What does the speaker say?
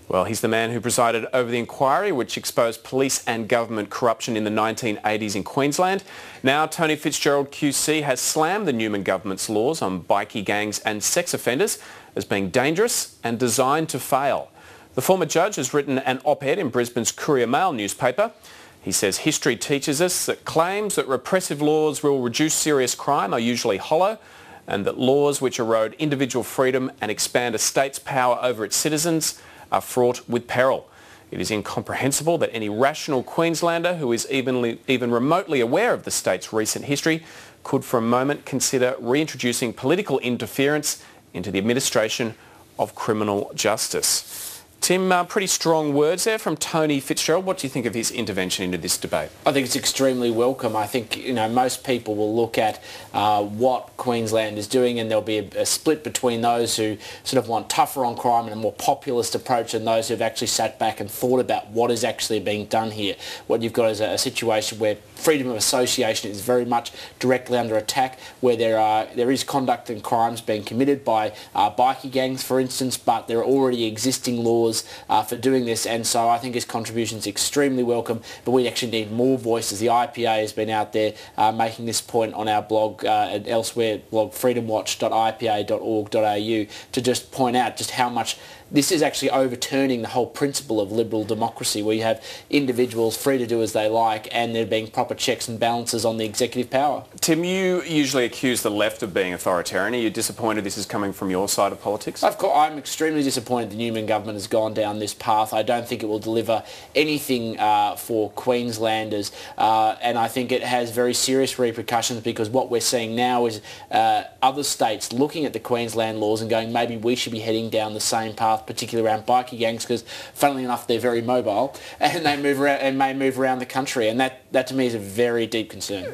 Well, he's the man who presided over the inquiry which exposed police and government corruption in the 1980s in Queensland. Now, Tony Fitzgerald QC has slammed the Newman government's laws on bikie gangs and sex offenders as being dangerous and designed to fail. The former judge has written an op-ed in Brisbane's Courier Mail newspaper. He says history teaches us that claims that repressive laws will reduce serious crime are usually hollow, and that laws which erode individual freedom and expand a state's power over its citizens are fraught with peril. It is incomprehensible that any rational Queenslander who is even remotely aware of the state's recent history could for a moment consider reintroducing political interference into the administration of criminal justice. Tim, pretty strong words there from Tony Fitzgerald. What do you think of his intervention into this debate? I think it's extremely welcome. I think most people will look at what Queensland is doing, and there'll be a split between those who sort of want tougher on crime and a more populist approach, and those who've actually sat back and thought about what is actually being done here. What you've got is a situation where freedom of association is very much directly under attack, where there is conduct and crimes being committed by bikie gangs, for instance, but there are already existing laws for doing this, and so I think his contribution is extremely welcome, but we actually need more voices. The IPA has been out there making this point on our blog and elsewhere, blog freedomwatch.ipa.org.au, to just point out just how much this is actually overturning the whole principle of liberal democracy, where you have individuals free to do as they like and there being proper checks and balances on the executive power. Tim, you usually accuse the left of being authoritarian. Are you disappointed this is coming from your side of politics? Of course, I'm extremely disappointed the Newman government has gone down this path. I don't think it will deliver anything for Queenslanders, and I think it has very serious repercussions, because what we're seeing now is other states looking at the Queensland laws and going, maybe we should be heading down the same path, particularly around bikie gangs, because funnily enough they're very mobile and they move around and may move around the country, and that to me is a very deep concern.